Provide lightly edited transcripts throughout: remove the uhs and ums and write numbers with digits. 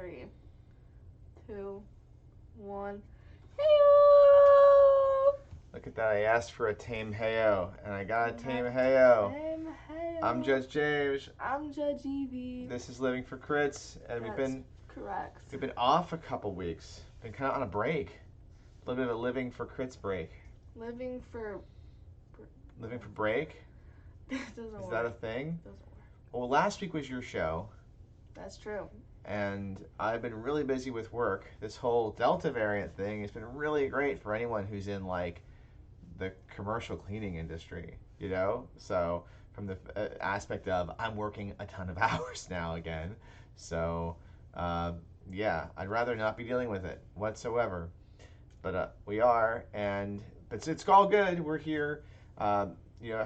3, 2, 1. Heyo! Look at that. I asked for a tame Heyo, and I got a tame Heyo. Tame Heyo. I'm Judge James. I'm Judge Evie. This is Living for Crits, and That's correct. we've been off a couple weeks. Been kind of on a break. A little bit of a Living for Crits break. Living for break? Doesn't work. Is that a thing? Doesn't work. Well, last week was your show. That's true. And I've been really busy with work. This whole Delta variant thing has been really great for anyone who's in like the commercial cleaning industry, you know? So from the aspect of I'm working a ton of hours now again. So yeah, I'd rather not be dealing with it whatsoever. But we are, but it's all good. We're here. A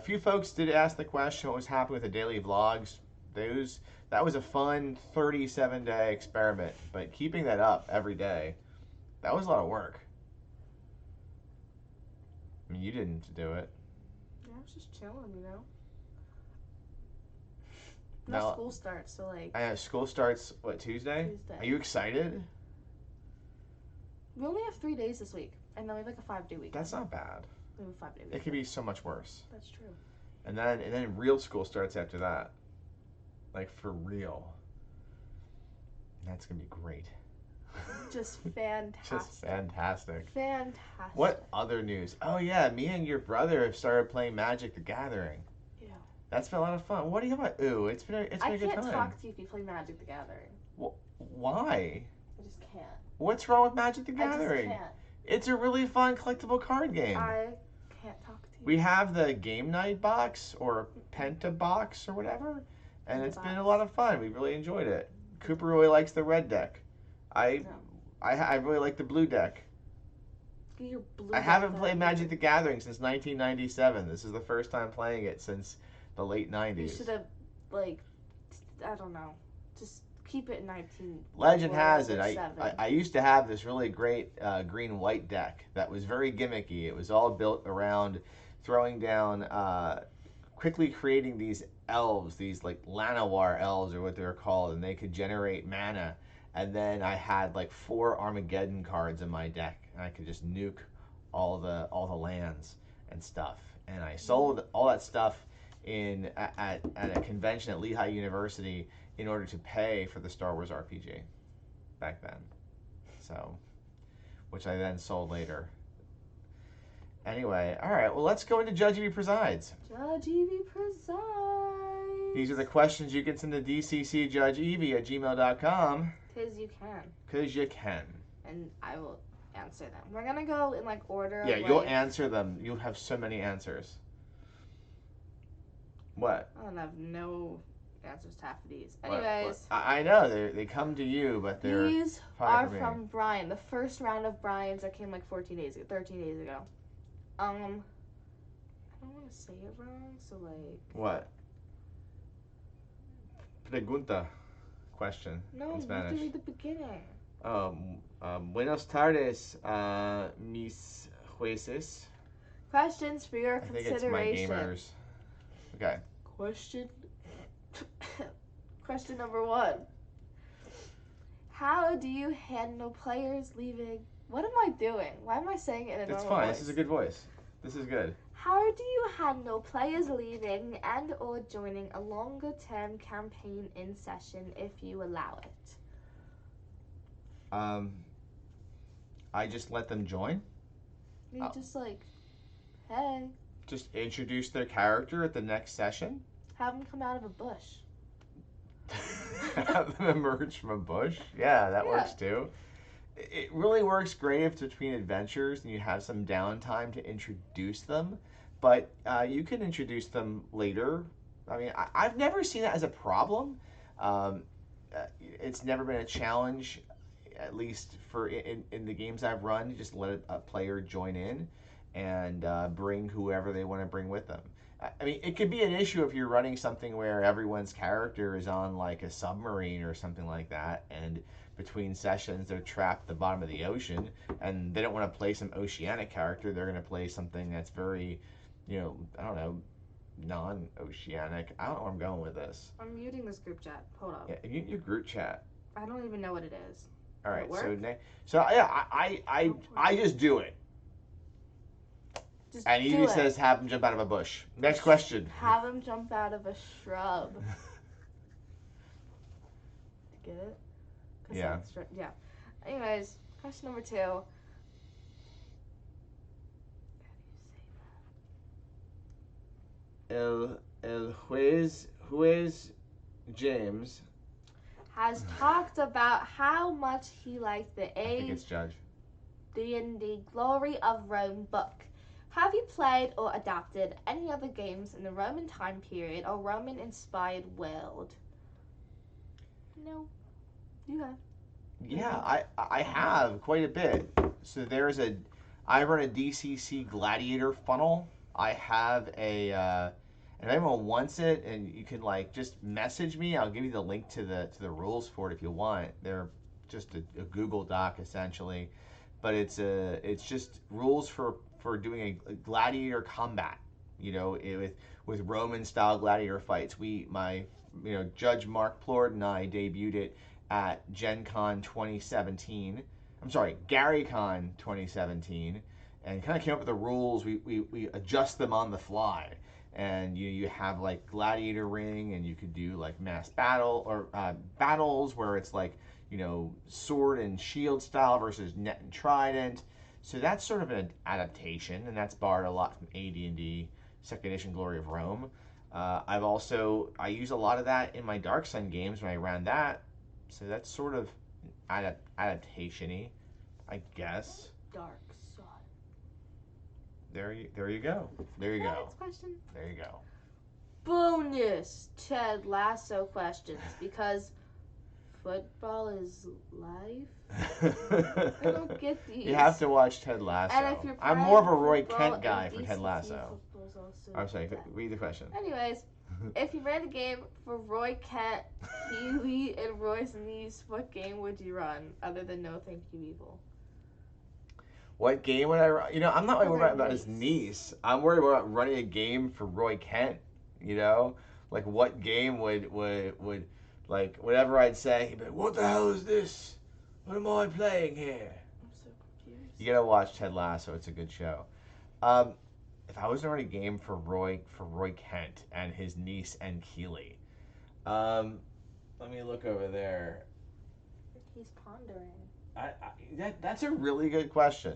few folks did ask the question what was happening with the daily vlogs. That was a fun 37-day experiment, but keeping that up every day, that was a lot of work. I mean, you didn't do it. Yeah, I was just chilling, you know? Now, school starts, so like... I know, school starts, what, Tuesday? Tuesday. Are you excited? We only have 3 days this week, and then we have like a 5-day week. That's not bad. We have a 5-day week. It could be so much worse. That's true. And then real school starts after that. Like, for real. And that's going to be great. Just fantastic. Just fantastic. Fantastic. What other news? Oh, yeah, me and your brother have started playing Magic the Gathering. Yeah. That's been a lot of fun. What do you have about ooh? It's been a good time. I can't talk to you if you play Magic the Gathering. Why? I just can't. What's wrong with Magic the Gathering? I just can't. It's a really fun collectible card game. I can't talk to you. We have the game night box or Penta box or whatever, and it's been a lot of fun. We really enjoyed it. Cooper really likes the red deck. I really like the blue deck. Your blue I haven't played Magic the Gathering since 1997. This is the first time playing it since the late 90s. You should have, like, I don't know, just keep it in 19. Legend has it. I used to have this really great green-white deck that was very gimmicky. It was all built around throwing down, quickly creating these elves, these like Llanowar elves or what they were called, and they could generate mana. And then I had like 4 Armageddon cards in my deck, and I could just nuke all the lands and stuff. And I sold all that stuff at a convention at Lehigh University in order to pay for the Star Wars RPG back then. So, which I then sold later. Anyway, all right, well, let's go into Judge Evie Presides. Judge Evie Presides. These are the questions you can send to dccjudgeevie@gmail.com. Because you can. Because you can. And I will answer them. We're going to go in, like, order. Yeah, you'll answer them. You'll have so many answers. What? I don't have no answers to half of these. Anyways. I know. They come to you, but they're... These are from Brian. The first round of Brian's that came, like, 13 days ago. I don't want to say it wrong, so, like... What? Pregunta. Question. No, in Spanish. You have to read the beginning. Buenos tardes, mis jueces. Questions for your consideration. I think it's my gamers. Okay. Question number 1. How do you handle players leaving? What am I doing? Why am I saying it in a normal voice? This is a good voice. This is good. How do you handle players leaving and or joining a longer term campaign in session if you allow it? I just let them join. You just like, hey. Just introduce their character at the next session. Have them come out of a bush. Have them emerge from a bush. Yeah, that works too. It really works great if it's between adventures and you have some downtime to introduce them. But you can introduce them later. I mean, I've never seen that as a problem. It's never been a challenge, at least for in the games I've run. You just let a player join in and bring whoever they want to bring with them. I mean, it could be an issue if you're running something where everyone's character is on like a submarine or something like that, and between sessions they're trapped at the bottom of the ocean, and they don't want to play some oceanic character. They're going to play something that's very, I don't know, non-oceanic. I don't know where I'm going with this. I'm muting this group chat. Hold on. Yeah, mute your group chat. I don't even know what it is. All Will right. it work? So yeah, I just do it. Just And do Evie it. says, have him jump out of a bush. Next question. Have him jump out of a shrub. Get it? 'Cause Yeah. Yeah. Anyways, question number 2. El juez James. Has talked about how much he liked the I think it's Judge. D&D Glory of Rome book. Have you played or adapted any other games in the Roman time period or Roman-inspired world? No. You have. Yeah, I have quite a bit. So I run a DCC Gladiator funnel. I have and if anyone wants it, and you can like just message me. I'll give you the link to the rules for it if you want. They're just a Google Doc essentially, but it's just rules for doing a gladiator combat. With Roman style gladiator fights. Judge Mark Plord and I debuted it at Gen Con 2017. I'm sorry, GaryCon 2017, and kind of came up with the rules. We adjust them on the fly, and you have like gladiator ring, and you could do like mass battle or battles where it's like sword and shield style versus net and trident. So that's sort of an adaptation, and that's borrowed a lot from AD&D Second Edition Glory of Rome. I use a lot of that in my Dark Sun games when I ran that. So that's sort of adaptation-y, I guess. Dark Sun. There you go. There you go. Next question. There you go. Bonus Ted Lasso questions because football is life. I don't get these. You have to watch Ted Lasso. And if you're I'm more of a Roy football Kent guy and for Ted DCC Lasso. football's also I'm sorry, dead. read the question. Anyways, if you ran a game for Roy Kent, Pee-wee, and Roy's niece, what game would you run other than No Thank You Evil? What game would I run? I'm not really worried about his niece. I'm worried about running a game for Roy Kent. Like what game would like whatever I'd say, he'd be like, what the hell is this? What am I playing here? I'm so confused. You gotta watch Ted Lasso. It's a good show. If I was to run a game for Roy Kent and his niece and Keeley, let me look over there. He's pondering. That's a really good question.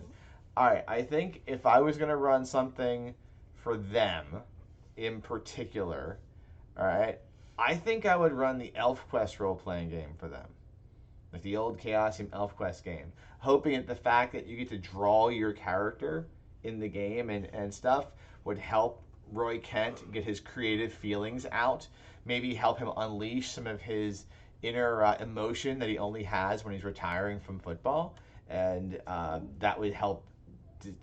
All right, I think if I was gonna run something for them in particular, all right, I think I would run the ElfQuest role-playing game for them, like the old Chaosium ElfQuest game, hoping that the fact that you get to draw your character in the game and stuff would help Roy Kent get his creative feelings out, maybe help him unleash some of his inner emotion that he only has when he's retiring from football, and that would help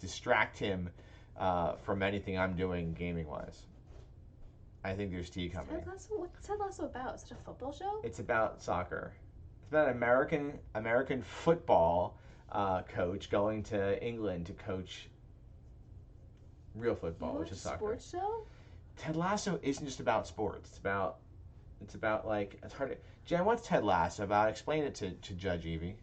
distract him from anything I'm doing gaming-wise. I think there's tea coming. What's Ted Lasso about? Is it a football show? It's about soccer. It's about an American football coach going to England to coach real football, which is soccer. Sports show? Ted Lasso isn't just about sports. It's about like it's hard to. Jen, what's Ted Lasso about? Explain it to Judge Evie.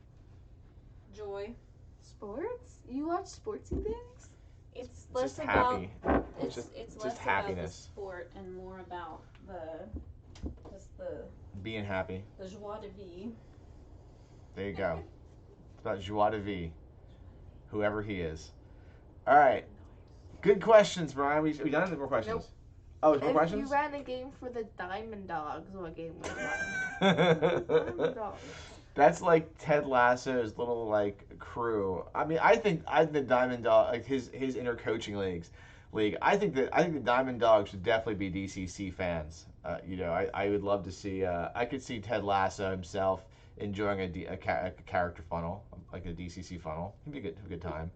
Joy. Sports? You watch sportsy things? It's It's less just about happy. it's just less happiness. about the sport and more about the Being happy. joie de vivre. There you go. It's about joie de vivre. Whoever he is. All right. Good questions, Brian. We done with more questions. Nope. Oh, there's more If questions? you ran a game for the Diamond Dogs, what game would you run? Diamond Dogs. That's like Ted Lasso's little like crew. I mean, I think the Diamond Dog, like his inner coaching league. I think the Diamond Dogs should definitely be DCC fans. I would love to see. I could see Ted Lasso himself enjoying a character funnel, like a DCC funnel. It'd be a good time.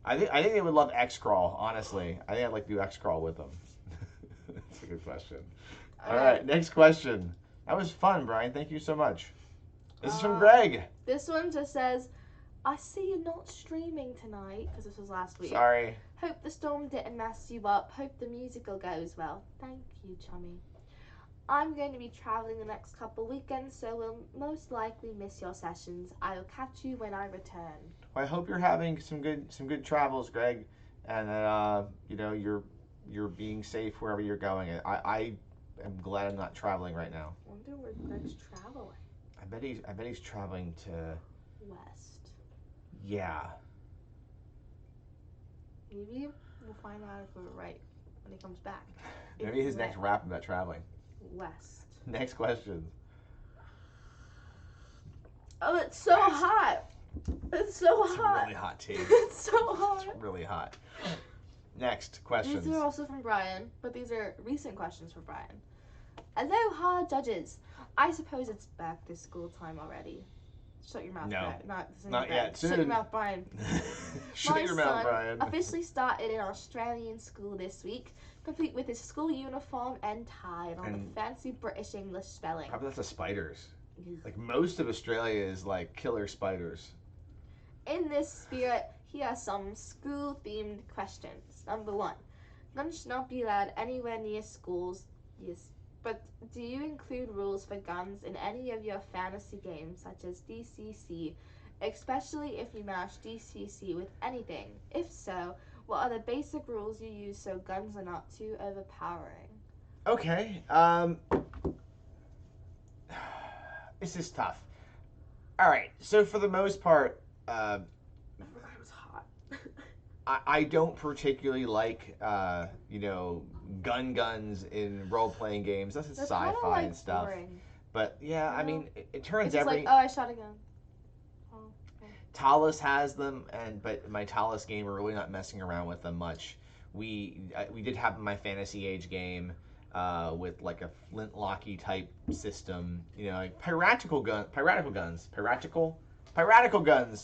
I think they would love X-Crawl. Honestly, I think I'd like to do X-Crawl with them. That's a good question. All right, next question. That was fun, Brian. Thank you so much. This is from Greg. This one just says, I see you're not streaming tonight, because this was last week. Sorry. Hope the storm didn't mess you up. Hope the musical goes well. Thank you, chummy. I'm going to be traveling the next couple weekends, so will most likely miss your sessions. I will catch you when I return. Well, I hope you're having some good travels, Greg, and that you're being safe wherever you're going. I am glad I'm not traveling right now. I wonder where Greg's traveling. I bet he's traveling to. West. Yeah. Maybe we'll find out if we're right when he comes back. Maybe his next rap about traveling. West. Next question. Oh, it's so hot. It's so It's hot. really hot tea. It's so hot. It's really hot. Next questions. These are also from Brian, but these are recent questions from Brian. Aloha, judges. I suppose it's back to school time already. Shut your mouth, No. Brian. Not yet. Shut your mouth, Brian. Shut My your mouth, son Brian. officially started in Australian school this week, complete with his school uniform and tie and all the fancy British English spelling. Probably lots of spiders. Like most of Australia is like killer spiders. In this spirit, here are some school-themed questions. Number 1. Guns should not be allowed anywhere near schools. Yes. But do you include rules for guns in any of your fantasy games, such as DCC, especially if you match DCC with anything? If so, what are the basic rules you use so guns are not too overpowering? Okay. This is tough. All right. So for the most part, I forgot it was hot. I don't particularly like guns in role playing games. That's They're sci-fi kinda, like, and stuff. boring. But yeah, I mean, it turns It's just every like, oh, I shot a gun. Ptolus has them, but my Ptolus game, we're really not messing around with them much. We did have my Fantasy Age game with like a flintlocky type system, like piratical guns. I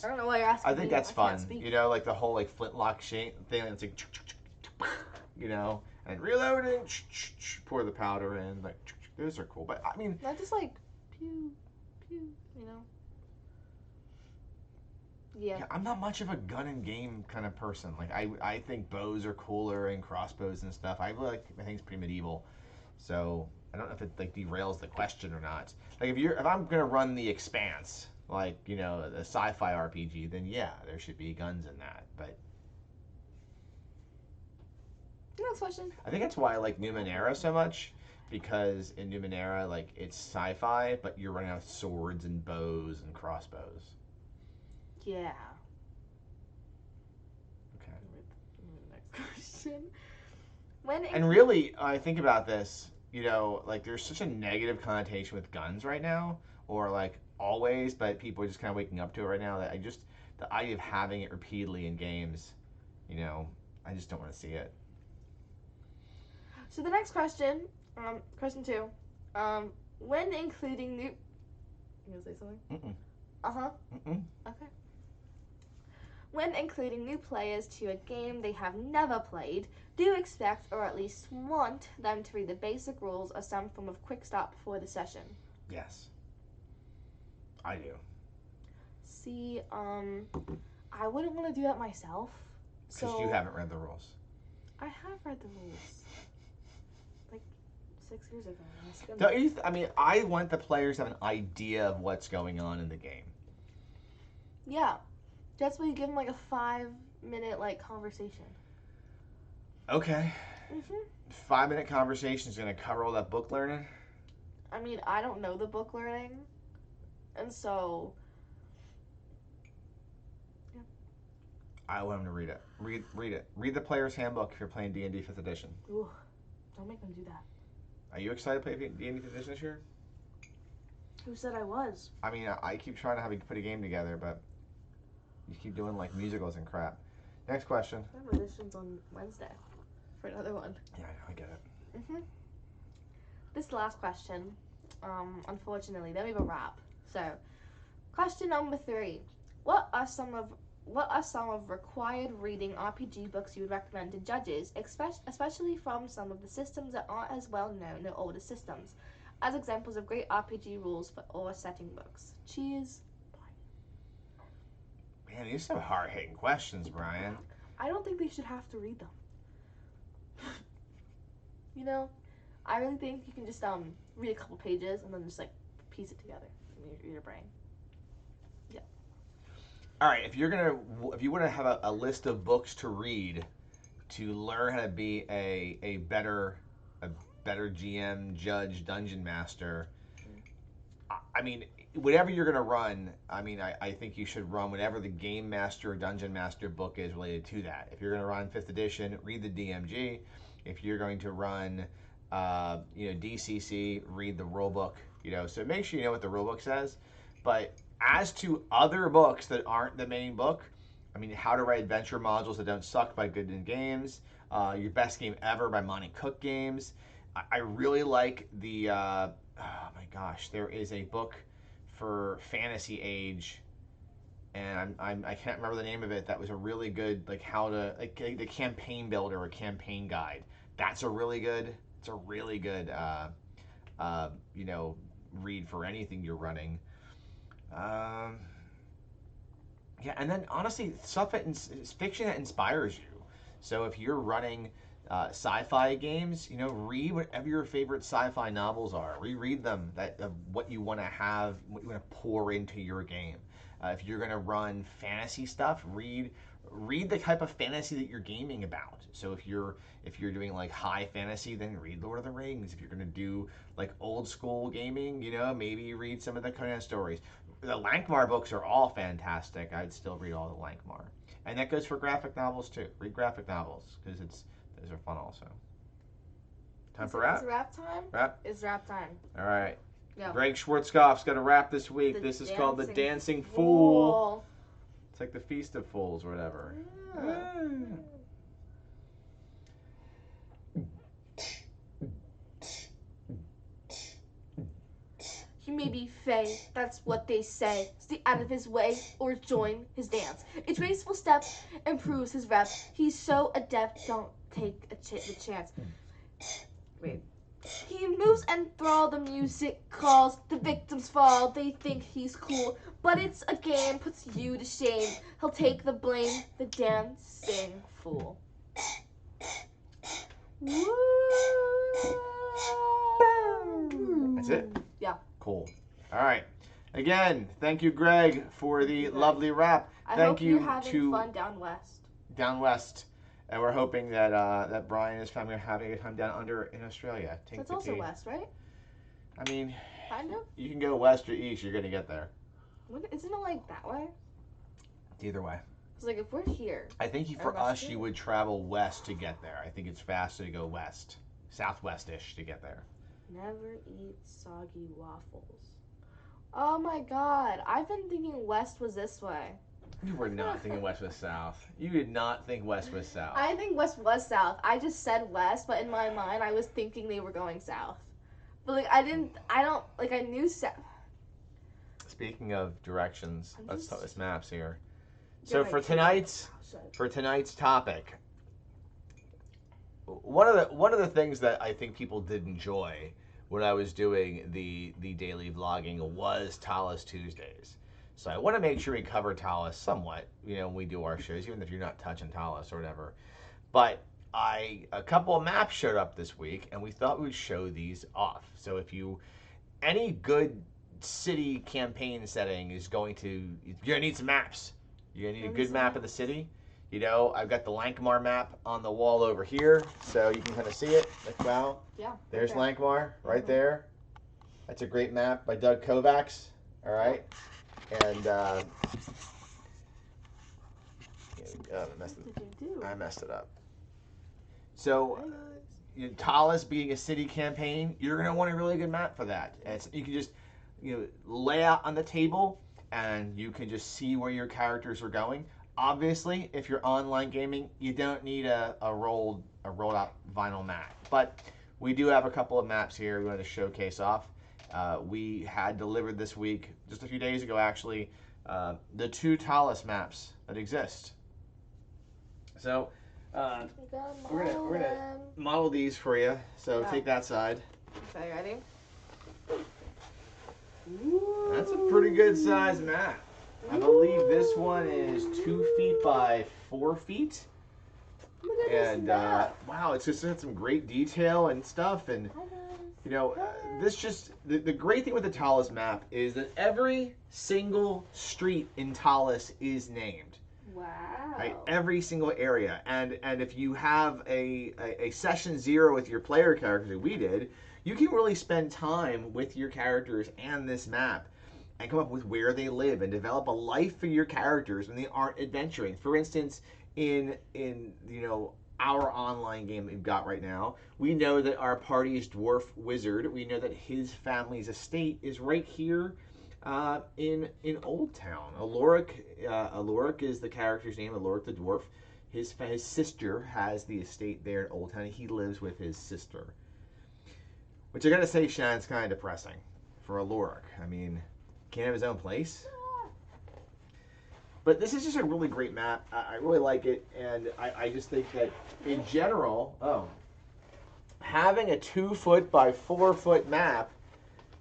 don't know why you're asking I think me. that's I fun. can't speak. Like the whole like flintlock thing. It's like, and reloading, pour the powder in. Like those are cool. But I mean, Not just like pew, pew, Yeah. I'm not much of a gun and game kind of person. Like I think bows are cooler and crossbows and stuff. I think it's pretty medieval. So I don't know if it like derails the question or not. Like if I'm gonna run the Expanse, like a sci-fi RPG, then yeah, there should be guns in that. But Next question. I think that's why I like Numenera so much, because in Numenera, like it's sci-fi, but you're running out of swords and bows and crossbows. Yeah. Okay. Next question. And really, I think about this, like there's such a negative connotation with guns right now, or like always, but people are just kind of waking up to it right now. That the idea of having it repeatedly in games, I just don't want to see it. So the next question, question 2, when including new. You gonna say something? Mm-mm. Uh-huh. Okay. When including new players to a game they have never played, do you expect or at least want them to read the basic rules or some form of quick start before the session? Yes. I do. See, I wouldn't want to do that myself. Because you haven't read the rules. I have read the rules. Like 6 years ago. Don't you I want the players to have an idea of what's going on in the game. Yeah. That's why you give them like a 5-minute like conversation. Okay. 5-minute conversation is going to cover all that book learning? I mean, I don't know the book learning. And so... yeah. I want them to read it. Read it. Read the player's handbook if you're playing D&D 5th edition. Ooh, don't make them do that. Are you excited to play D&D 5th edition this year? Who said I was? I mean, I keep trying to put a game together, but you keep doing like musicals and crap. Next question. I have auditions on Wednesday for another one. Yeah, I know, I get it. This last question, unfortunately, then we have a wrap. So, question number 3: What are some of required reading RPG books you would recommend to judges, especially from some of the systems that aren't as well known in older systems, as examples of great RPG rules or setting books? Cheers. Man, these are some hard-hitting questions, Brian. I don't think they should have to read them. I really think you can just read a couple pages and then just like piece it together in your brain. Yeah. All right, if you want to have a list of books to read to learn how to be a better GM, judge, dungeon master, I mean, whatever you're gonna run, I mean, I think you should run whatever the game master or dungeon master book is related to that. If you're gonna run 5th edition, read the DMG. If you're going to run, DCC, read the rule book. So make sure you know what the rule book says. But as to other books that aren't the main book, I mean, How to Write Adventure Modules That Don't Suck by Good Games, Your Best Game Ever by Monty Cook Games. I really like the, oh my gosh, there is a book for Fantasy Age, and I can't remember the name of it. That was a really good, like how to, like the campaign builder or campaign guide. It's a really good, read for anything you're running. Yeah, and then honestly, stuff fiction that inspires you. So if you're running sci-fi games, read whatever your favorite sci-fi novels are. Reread them. What you want to have, what you want to pour into your game. If you're going to run fantasy stuff, read the type of fantasy that you're gaming about. So if you're doing like high fantasy, then read Lord of the Rings. If you're going to do like old school gaming, maybe read some of the Conan stories. The Lankmar books are all fantastic. I'd still read all the Lankmar. And that goes for graphic novels too. Read graphic novels because those are fun also. Time for wrap? Is wrap time? Wrap? It's wrap time. All right. Yeah. Greg Schwarzkopf's got a wrap this week. This is called The Dancing Fool. It's like the Feast of Fools or whatever. Yeah. He may be fey, that's what they say. Stay out of his way or join his dance. A graceful step improves his rep. He's so adept, don't take the chance. Wait. He moves and thrall, the music calls, the victims fall, they think he's cool. But it's a game, puts you to shame. He'll take the blame, the dancing fool. Woo! That's it? Yeah. Cool. All right. Again, thank you, Greg, for the lovely wrap. I hope you're having fun down west. Down west. And we're hoping that that Brian and his family are having a good time down under in Australia. That's also west, right? I mean, kind of. You can go west or east. You're going to get there. Isn't it like that way? Either way. Because like if we're here. I think for us, you would travel west to get there. I think it's faster to go west. Southwest-ish to get there. Never eat soggy waffles. Oh my god. I've been thinking west was this way. You were not thinking west was south. You did not think west was south. I think west was south. I just said west, but in my mind I was thinking they were going south. But like I knew south. Speaking of directions, let's talk this maps here. So for tonight's topic, one of the things that I think people did enjoy when I was doing the daily vlogging was Ptolus Tuesdays. So I want to make sure we cover Ptolus somewhat, when we do our shows, even if you're not touching Ptolus or whatever. But a couple of maps showed up this week, and we thought we'd show these off. So any good city campaign setting is you're gonna need some maps. You're gonna need a good map of the city. I've got the Lankmar map on the wall over here, so you can kind of see it. Like, wow. Yeah. There's Lankmar right there. That's a great map by Doug Kovacs. All right. And I messed it up. So, Ptolus being a city campaign, you're gonna want a really good map for that. And so you can just lay out on the table, and you can just see where your characters are going. Obviously, if you're online gaming, you don't need a rolled out vinyl map. But we do have a couple of maps here we want to showcase off. We had delivered this week, just a few days ago actually, the 2 Ptolus maps that exist. So we're gonna model these for you. So take that side. Okay, ready? That's a pretty good size map. I believe this one is 2 feet by 4 feet. Look at this And map. wow, it's just had some great detail and stuff. And Hi guys. you know, this just the great thing with the Ptolus map is that every single street in Ptolus is named. Wow. Right? Every single area. And if you have a session 0 with your player characters like we did, you can really spend time with your characters and this map and come up with where they live and develop a life for your characters when they aren't adventuring. For instance, in our online game that we've got right now, we know that our party's dwarf wizard. We know that his family's estate is right here in Old Town. Aloric is the character's name. Aloric the dwarf. His sister has the estate there in Old Town. He lives with his sister, which I gotta say, Shannon's kind of depressing for Aloric. I mean, can't have his own place. But this is just a really great map. I really like it, and I just think that in general, having a 2-foot by 4-foot map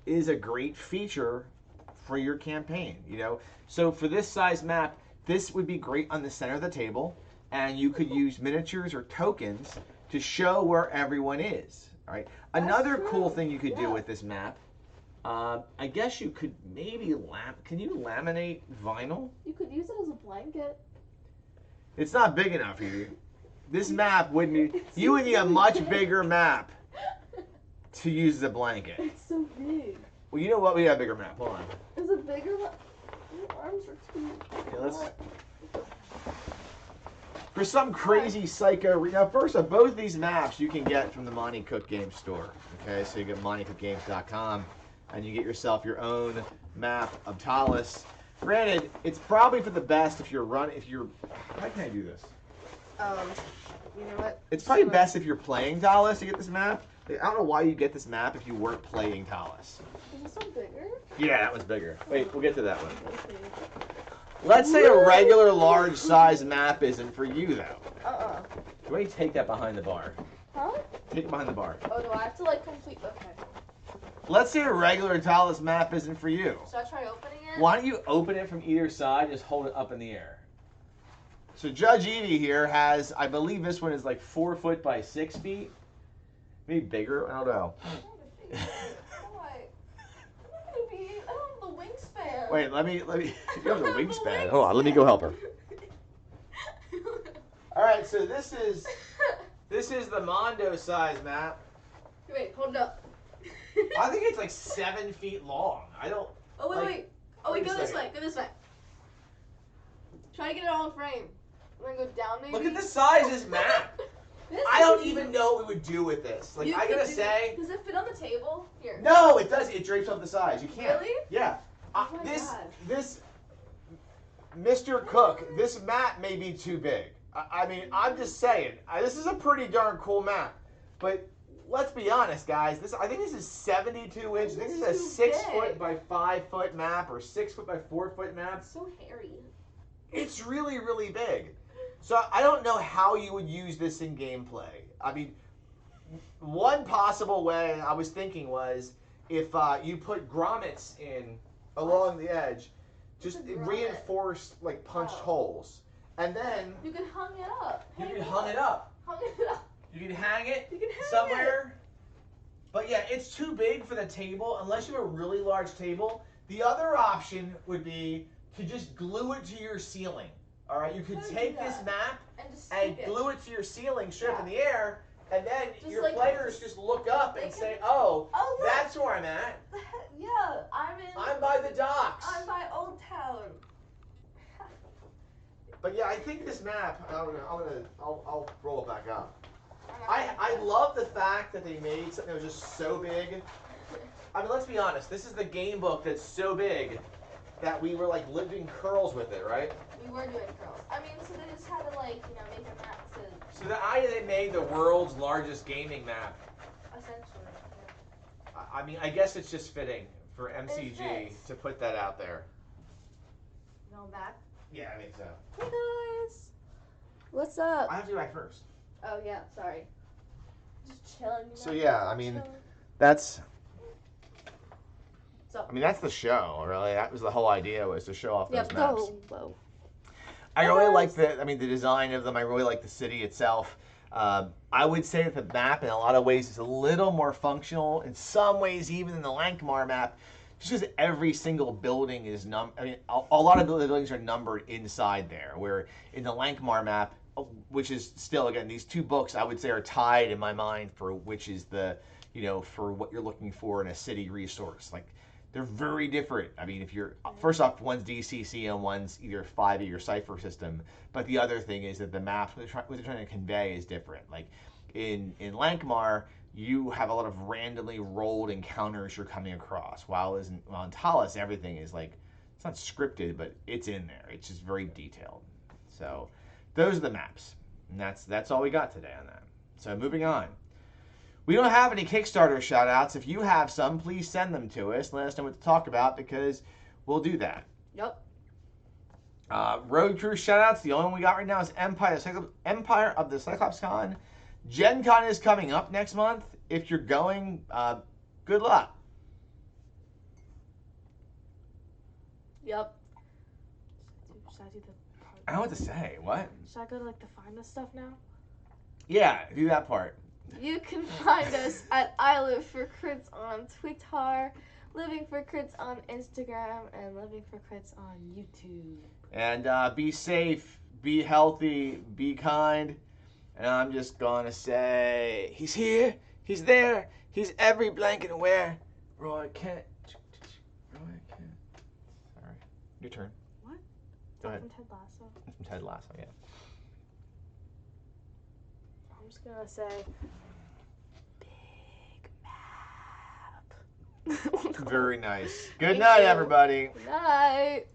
is a great feature for your campaign. So for this size map, this would be great on the center of the table, and you could use miniatures or tokens to show where everyone is. All right. Another cool thing you could do with this map. I guess you could maybe can you laminate vinyl? You could use it as a blanket. It's not big enough, Evie. This map would need, you would need a much bigger map to use as a blanket. It's so big. Well, you know what? We got a bigger map. Hold on. Is it bigger? Your arms are too. Okay, let's. For some crazy psycho. Now, first of both these maps you can get from the Monty Cook Game Store. Okay, so you get MontyCookGames.com. And you get yourself your own map of Ptolus. Granted, it's probably for the best if you're how can I do this? You know what? It's probably best if you're playing Ptolus to get this map. I don't know why you get this map if you weren't playing Ptolus. Is this one bigger? Yeah, that one's bigger. Wait, we'll get to that one. Okay. Let's say a regular large size map isn't for you though. Do you take that behind the bar? Huh? Take it behind the bar. Oh, do I have to complete? Okay. Let's say a regular Ptolus map isn't for you. Should I try opening it? Why don't you open it from either side and just hold it up in the air? So Judge Evie here has, I believe this one is like 4 foot by 6 feet. Maybe bigger, I don't know. I don't have the wingspan. Wait, let me, you have the wingspan. Hold on, let me go help her. All right, so this is the Mondo size map. Wait, hold up. I think it's like 7 feet long. I don't. Oh wait. Oh wait, wait a go this second. way. Go this way. Try to get it all in frame. I'm gonna go down maybe. Look at the size of this map. I don't even know what we would do with this. Like, I gotta say. Does it fit on the table? Here. No, it does. It drapes off the sides. You can't. Really? Yeah. Oh my God. This, Mr. Cook, this map may be too big. I mean, I'm just saying. This is a pretty darn cool map, but. Let's be honest, guys. I think this is 72 inches. I think this is a 6 foot by 5 foot map or 6 foot by 4 foot map. It's so hairy. It's really, really big. So I don't know how you would use this in gameplay. I mean, one possible way I was thinking was if you put grommets in along the edge, just reinforced like punched holes, and then you can hang it up. You can hang it up. You can hang it somewhere. But yeah, it's too big for the table unless you have a really large table. The other option would be to just glue it to your ceiling. All right, you could take this map and glue it to your ceiling straight up in the air, and then your players just look up and say, "Oh, that's where I'm at." Yeah, I'm by the docks. I'm by Old Town. But yeah, I think this map. I'll roll it back up. I love the fact that they made something that was just so big. I mean, let's be honest. This is the game book that's so big that we were like living curls with it, right? We were doing curls. I mean, so they just had to make a map to. So the idea they made the world's largest gaming map. Essentially. Yeah. I mean, I guess it's just fitting for MCG to put that out there. Going back? Yeah, I think so. Hey guys. What's up? I have to go back first. Oh yeah, sorry. Just chilling. So yeah, I mean, that's the show, really. That was the whole idea, was to show off those maps. Whoa. I really like the design of them. I really like the city itself. I would say that the map, in a lot of ways, is a little more functional. In some ways, even in the Lankmar map, just because every single building is a lot of the buildings are numbered inside there. Where in the Lankmar map, which is still again these two books, I would say are tied in my mind for which is the for what you're looking for in a city resource. Like they're very different. I mean, if you're first off, one's DCC and one's either 5 of your cipher system. But the other thing is that the maps, what they're trying to convey, is different. Like in Lankmar, you have a lot of randomly rolled encounters you're coming across. While in Talus, everything is like it's not scripted, but it's in there. It's just very detailed. So those are the maps, and that's all we got today on that. So moving on. We don't have any Kickstarter shout-outs. If you have some, please send them to us. Let us know what to talk about because we'll do that. Yep. Road Crew shout-outs. The only one we got right now is Empire of the Cyclops Con. Gen Con is coming up next month. If you're going, good luck. Yep. Should I do the part? I don't know what to say. What? Should I go to like the find us stuff now? Yeah, do that part. You can find us at I Live for Crits on Twitter, Living for Crits on Instagram, and Living for Crits on YouTube. And be safe, be healthy, be kind. And I'm just gonna say, he's here, he's there, he's every blanket aware. Roy Kent. Sorry. Your turn. What? Go ahead. From Ted Lasso? From Ted Lasso, yeah. I'm just gonna say, big map. Very nice. Good night, everybody. Good night.